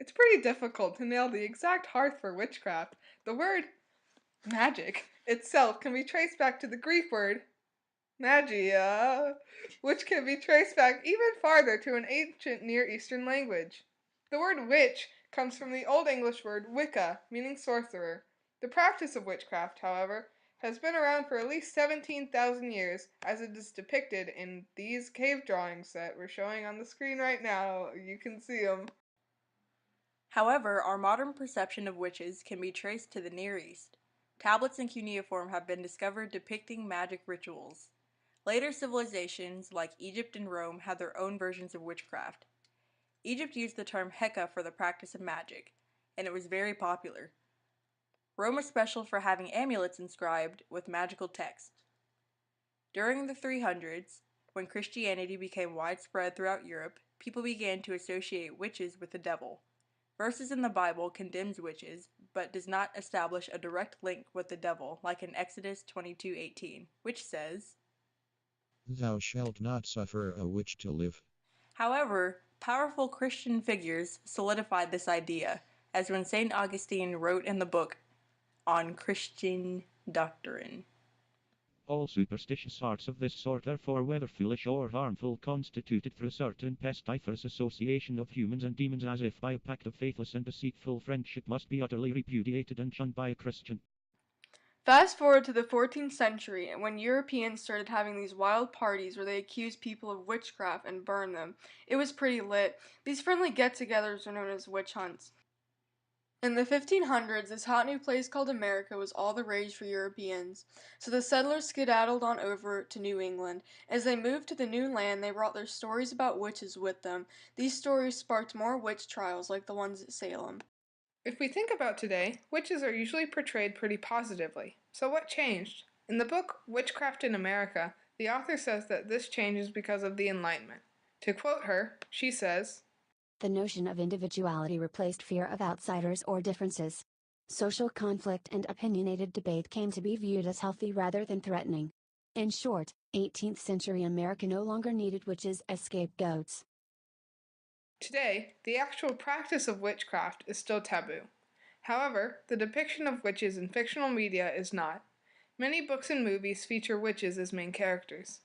It's pretty difficult to nail the exact hearth for witchcraft. The word magic itself can be traced back to the Greek word magia, which can be traced back even farther to an ancient Near Eastern language. The word witch comes from the Old English word wicca, meaning sorcerer. The practice of witchcraft, however, has been around for at least 17,000 years, as it is depicted in these cave drawings that we're showing on the screen right now. You can see them. However, our modern perception of witches can be traced to the Near East. Tablets in cuneiform have been discovered depicting magic rituals. Later civilizations, like Egypt and Rome, had their own versions of witchcraft. Egypt used the term Heka for the practice of magic, and it was very popular. Rome was special for having amulets inscribed with magical text. During the 300s, when Christianity became widespread throughout Europe, people began to associate witches with the devil. Verses in the Bible condemns witches, but does not establish a direct link with the devil, like in Exodus 22:18, which says, Thou shalt not suffer a witch to live. However, powerful Christian figures solidified this idea, as when St. Augustine wrote in the book On Christian Doctrine. All superstitious arts of this sort are, for whether foolish or harmful, constituted through certain pestiferous association of humans and demons, as if by a pact of faithless and deceitful friendship, must be utterly repudiated and shunned by a Christian. Fast forward to the 14th century, when Europeans started having these wild parties where they accused people of witchcraft and burned them. It was pretty lit. These friendly get-togethers are known as witch hunts. In the 1500s, this hot new place called America was all the rage for Europeans, so the settlers skedaddled on over to New England. As they moved to the new land, they brought their stories about witches with them. These stories sparked more witch trials like the ones at Salem. If we think about today, witches are usually portrayed pretty positively. So what changed? In the book Witchcraft in America, the author says that this change is because of the Enlightenment. To quote her, she says, The notion of individuality replaced fear of outsiders or differences. Social conflict and opinionated debate came to be viewed as healthy rather than threatening. In short, 18th century America no longer needed witches as scapegoats. Today, the actual practice of witchcraft is still taboo. However, the depiction of witches in fictional media is not. Many books and movies feature witches as main characters.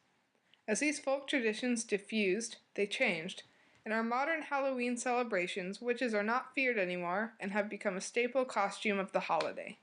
As these folk traditions diffused, they changed. In our modern Halloween celebrations, witches are not feared anymore and have become a staple costume of the holiday.